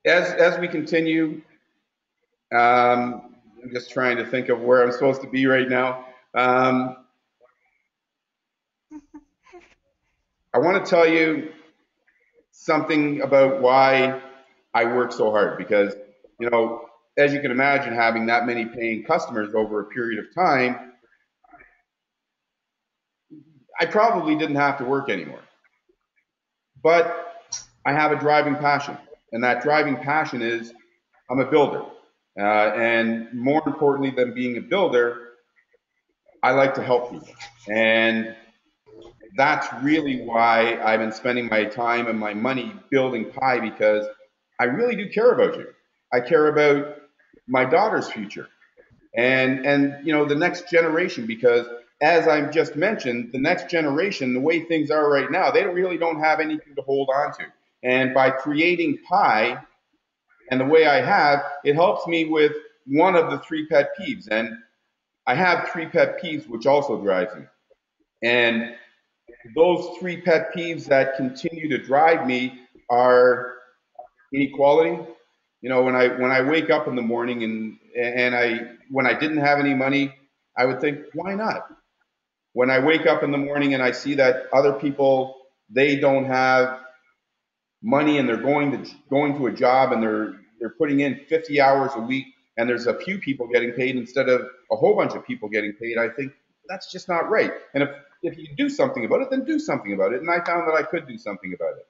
as we continue, I'm just trying to think of where I'm supposed to be right now. I want to tell you something about why I work so hard because, you know, as you can imagine, having that many paying customers over a period of time, I probably didn't have to work anymore. But I have a driving passion, and that driving passion is I'm a builder. And more importantly than being a builder, I like to help people. And that's really why I've been spending my time and my money building Pi because I really do care about you. I care about my daughter's future and you know the next generation because as I've just mentioned, the next generation, the way things are right now, they really don't have anything to hold on to. And by creating Pi and the way I have, it helps me with one of the three pet peeves. And I have three pet peeves, which also drives me. And those three pet peeves that continue to drive me are inequality. You know, when I wake up in the morning and I when I didn't have any money, I would think, why not? When I wake up in the morning and I see that other people they don't have money and they're going to a job and they're putting in 50 hours a week and there's a few people getting paid instead of a whole bunch of people getting paid, I think that's just not right. And if you do something about it, then do something about it. And I found that I could do something about it.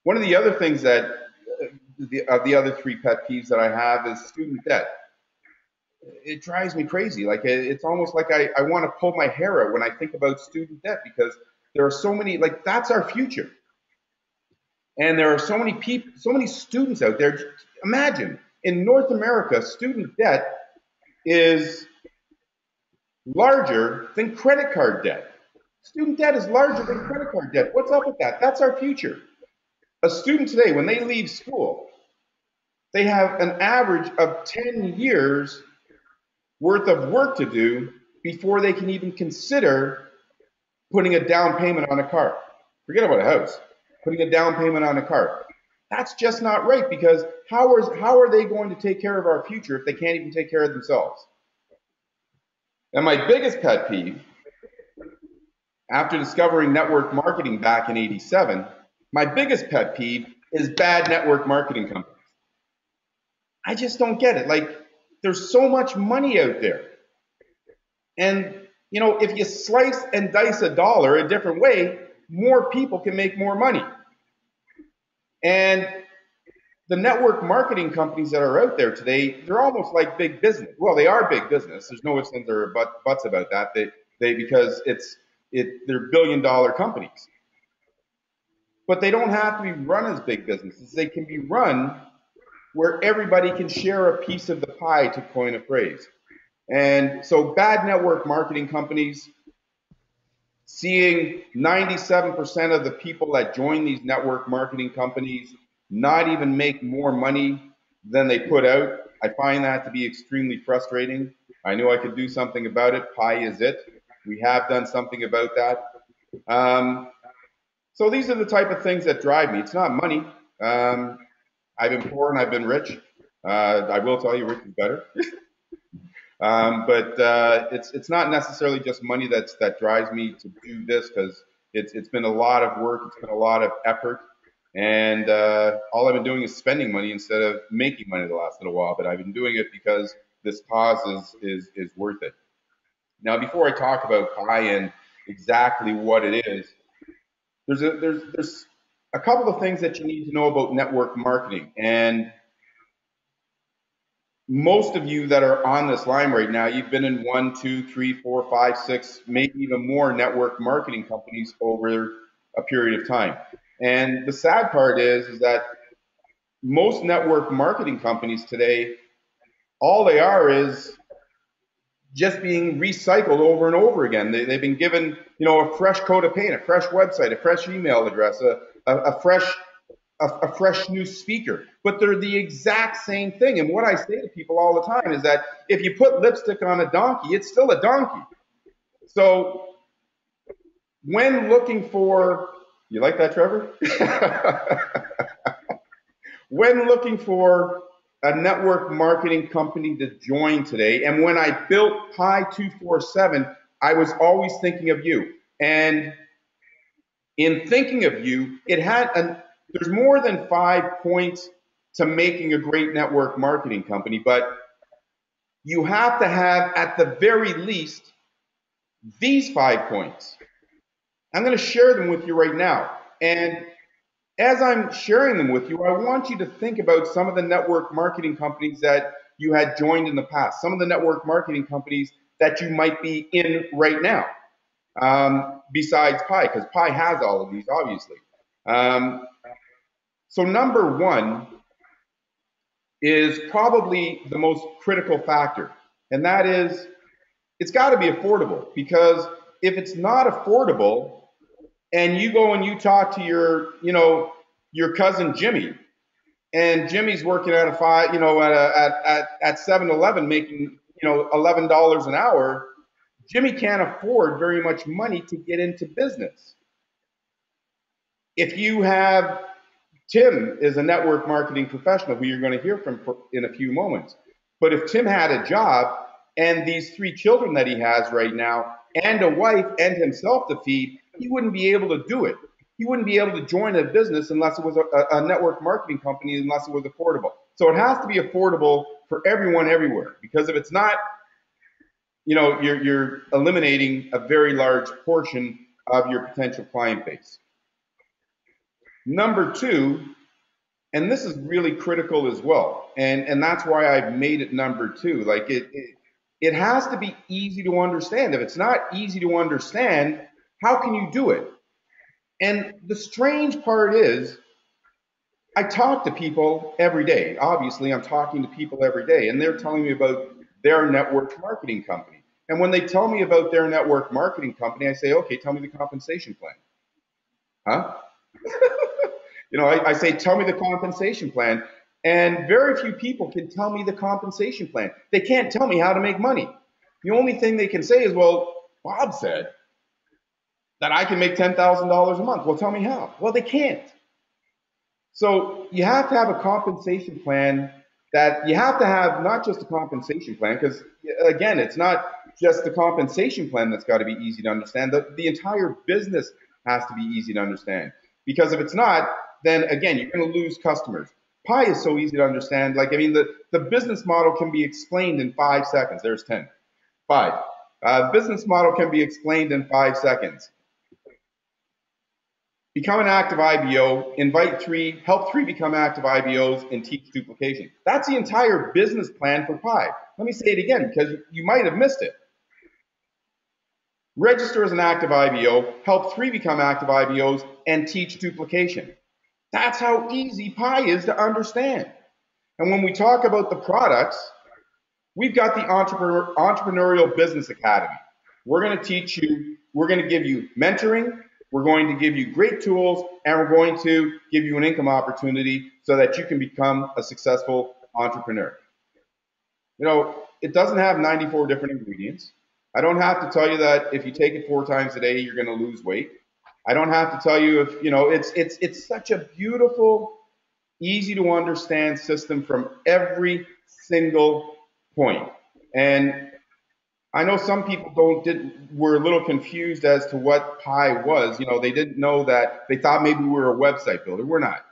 One of the other things that the other three pet peeves that I have is student debt. It drives me crazy. Like it's almost like I want to pull my hair out when I think about student debt because there are so many, like that's our future. And there are so many people, so many students out there. Imagine in North America, student debt is larger than credit card debt. Student debt is larger than credit card debt. What's up with that? That's our future. A student today, when they leave school, they have an average of 10 years worth of work to do before they can even consider putting a down payment on a car. Forget about a house, putting a down payment on a car. That's just not right because how are they going to take care of our future if they can't even take care of themselves? And my biggest pet peeve, after discovering network marketing back in '87, my biggest pet peeve is bad network marketing companies. I just don't get it. Like, there's so much money out there. And, you know, if you slice and dice a dollar a different way, more people can make more money. And the network marketing companies that are out there today, they're almost like big business. Well, they are big business. There's no ifs, ands, or buts about that. They because they're billion-dollar companies. But they don't have to be run as big businesses. They can be run where everybody can share a piece of the pie, to coin a phrase. And so bad network marketing companies, seeing 97% of the people that join these network marketing companies not even make more money than they put out, I find that to be extremely frustrating. I knew I could do something about it. Pi is it. We have done something about that. So these are the type of things that drive me. It's not money. I've been poor and I've been rich. I will tell you, rich is better. But it's not necessarily just money that drives me to do this because it's been a lot of work. It's been a lot of effort. And all I've been doing is spending money instead of making money the last little while. But I've been doing it because this cause is worth it. Now, before I talk about Pi and exactly what it is, there's a couple of things that you need to know about network marketing. And most of you that are on this line right now, you've been in 1, 2, 3, 4, 5, 6, maybe even more network marketing companies over a period of time. And the sad part is that most network marketing companies today, all they are is just being recycled over and over again. They've been given, you know, a fresh coat of paint, a fresh website, a fresh email address, a fresh new speaker, but they're the exact same thing. And what I say to people all the time is that if you put lipstick on a donkey, it's still a donkey. So when looking for, you like that, Trevor? When looking for a network marketing company to join today, and when I built Pi 247, I was always thinking of you. And in thinking of you, there's more than 5 points to making a great network marketing company, but you have to have, at the very least, these 5 points. I'm going to share them with you right now. And as I'm sharing them with you, I want you to think about some of the network marketing companies that you had joined in the past, some of the network marketing companies that you might be in right now, besides Pi, because Pi has all of these, obviously. So number one is probably the most critical factor, and that is it's got to be affordable, because if it's not affordable and you go and you talk to your cousin Jimmy, and Jimmy's working at at 7-Eleven making $11 an hour, Jimmy can't afford very much money to get into business. If you have Tim is a network marketing professional who you're going to hear from in a few moments. But if Tim had a job and these 3 children that he has right now and a wife and himself to feed, he wouldn't be able to do it. He wouldn't be able to join a business unless it was a network marketing company, unless it was affordable. So it has to be affordable for everyone everywhere, because if it's not, you're eliminating a very large portion of your potential client base. Number 2, and this is really critical as well, and that's why I've made it number 2. Like it has to be easy to understand. If it's not easy to understand, how can you do it? And the strange part is, I talk to people every day. Obviously, I'm talking to people every day, and they're telling me about their network marketing company. And when they tell me about their network marketing company, I say, okay, tell me the compensation plan. Huh? I say, tell me the compensation plan. And very few people can tell me the compensation plan. They can't tell me how to make money. The only thing they can say is, well, Bob said that I can make $10,000 a month. Well, tell me how. Well, they can't. So you have to have a compensation plan, that you have to have not just a compensation plan, because again, it's not just the compensation plan that's got to be easy to understand. The entire business has to be easy to understand, because if it's not, then again, you're going to lose customers. Pi is so easy to understand. Like, I mean, the business model can be explained in 5 seconds. There's 10. 5. Business model can be explained in 5 seconds. Become an active IBO, invite 3, help 3 become active IBOs, and teach duplication. That's the entire business plan for Pi. Let me say it again, because you might have missed it. Register as an active IBO, help 3 become active IBOs, and teach duplication. That's how easy Pi is to understand. And when we talk about the products, we've got the Entrepreneurial Business Academy. We're going to teach you, we're going to give you mentoring, we're going to give you great tools, and we're going to give you an income opportunity so that you can become a successful entrepreneur. It doesn't have 94 different ingredients. I don't have to tell you that if you take it 4 times a day, you're going to lose weight. I don't have to tell you it's such a beautiful, easy to understand system from every single point. And I know some people were a little confused as to what Pi was. They didn't know that. They thought maybe we were a website builder. We're not.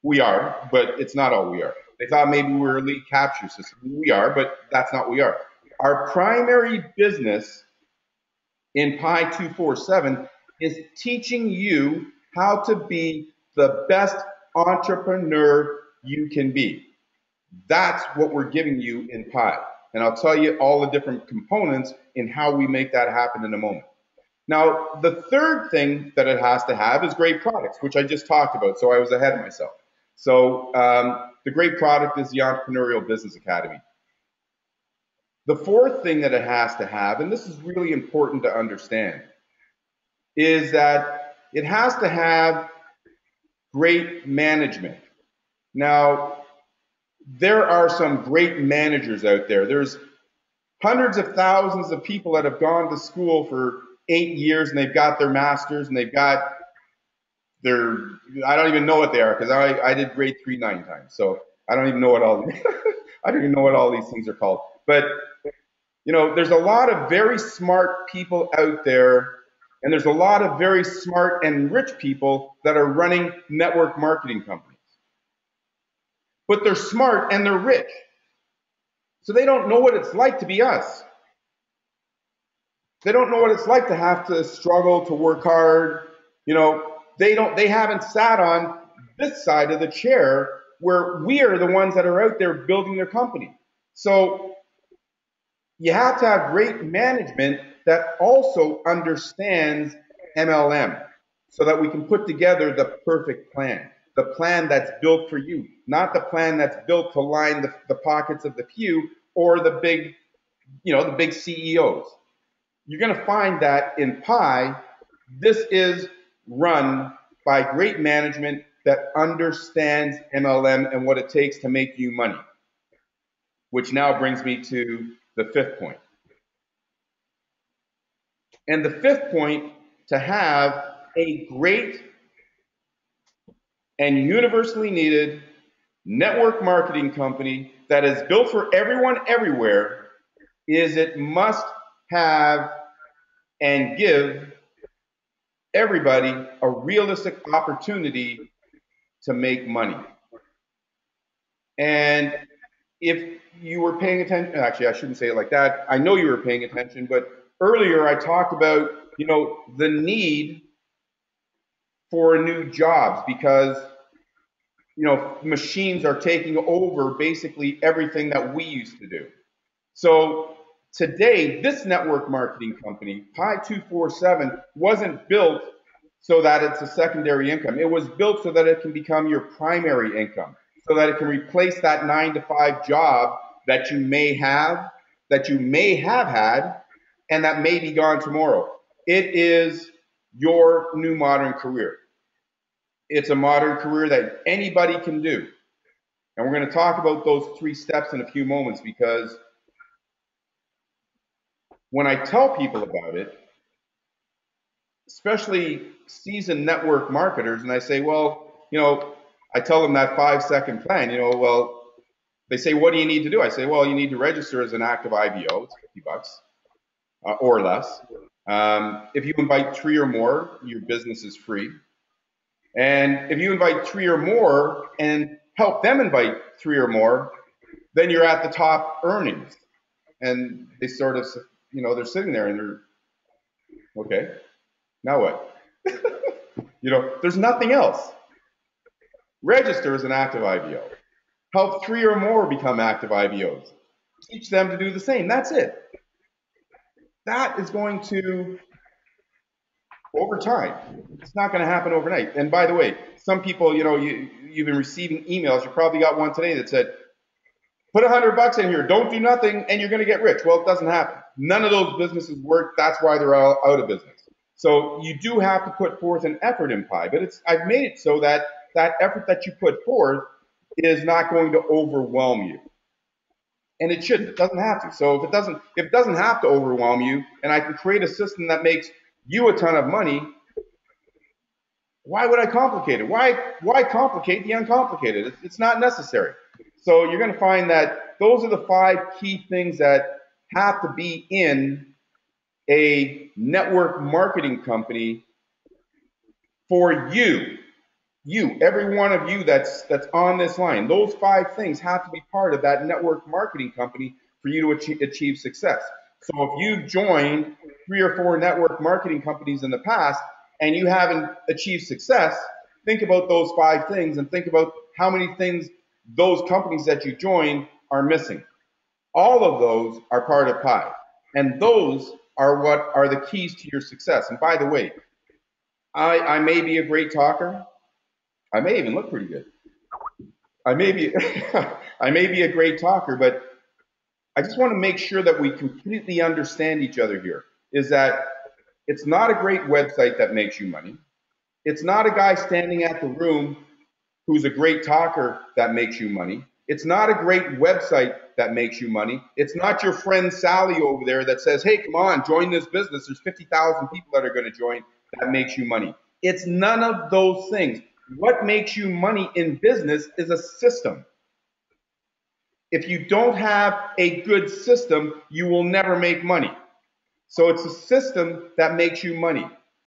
We are, but it's not all we are. They thought maybe we were a lead capture system. We are, but that's not what we are. Our primary business in Pi 247 is teaching you how to be the best entrepreneur you can be. That's what we're giving you in Pi. And I'll tell you all the different components in how we make that happen in a moment. Now, the third thing that it has to have is great products, which I just talked about, so I was ahead of myself. So the great product is the Entrepreneurial Business Academy. The fourth thing that it has to have, and this is really important to understand, is that it has to have great management. Now, there are some great managers out there. There's hundreds of thousands of people that have gone to school for 8 years, and they've got their masters, and they've got they're, I don't even know what they are because I did grade 3 9 times. So I don't even know what all, I don't even know what all these things are called. But, there's a lot of very smart people out there, and there's a lot of very smart and rich people that are running network marketing companies. But they're smart and they're rich. So they don't know what it's like to be us. They don't know what it's like to have to struggle, to work hard. They haven't sat on this side of the chair where we are the ones that are out there building their company. So you have to have great management that also understands MLM so that we can put together the perfect plan, the plan that's built for you, not the plan that's built to line the pockets of the few or the big CEOs. You're going to find that in Pi, this is run by great management that understands MLM and what it takes to make you money, which now brings me to the fifth point. And the fifth point, to have a great and universally needed network marketing company that is built for everyone everywhere, is it must have and give everybody a realistic opportunity to make money. And if you were paying attention, actually, I shouldn't say it like that. I know you were paying attention, but earlier I talked about, the need for new jobs because, machines are taking over basically everything that we used to do. So today, this network marketing company, Pi 247, wasn't built so that it's a secondary income. It was built so that it can become your primary income, so that it can replace that 9 to 5 job that you may have had, and that may be gone tomorrow. It is your new modern career. It's a modern career that anybody can do. And we're going to talk about those 3 steps in a few moments, because when I tell people about it, especially seasoned network marketers, and I say, well, I tell them that 5-second plan, well, they say, what do you need to do? I say, well, you need to register as an active IBO. It's $50 or less. If you invite 3 or more, your business is free. And if you invite 3 or more and help them invite 3 or more, then you're at the top earnings. And they sort of, they're sitting there and they're, okay, now what? There's nothing else. Register as an active IBO. Help 3 or more become active IBOs. Teach them to do the same. That's it. That is going to, over time, it's not going to happen overnight. And by the way, some people, you've been receiving emails. You probably got one today that said, put $100 in here, don't do nothing, and you're going to get rich. Well, it doesn't happen. None of those businesses work. That's why they're all out of business. So you do have to put forth an effort in Pi, but I've made it so that that effort that you put forth is not going to overwhelm you. And it shouldn't. It doesn't have to. So if it doesn't have to overwhelm you, and I can create a system that makes you a ton of money, why would I complicate it? Why complicate the uncomplicated? It's not necessary. So you're going to find that those are the 5 key things that have to be in a network marketing company for you, every one of you that's on this line. Those 5 things have to be part of that network marketing company for you to achieve success. So if you've joined 3 or 4 network marketing companies in the past and you haven't achieved success, think about those 5 things and think about how many things those companies that you join are missing. All of those are part of Pi, and those are what are the keys to your success. And by the way, I may be a great talker. I may even look pretty good. I may be a great talker, but I just want to make sure that we completely understand each other here. Is that it's not a great website that makes you money. It's not a guy standing at the room who's a great talker that makes you money. It's not a great website that makes you money. It's not your friend Sally over there that says, hey, come on, join this business. There's 50,000 people that are going to join. That makes you money. It's none of those things. What makes you money in business is a system. If you don't have a good system, you will never make money. So it's a system that makes you money.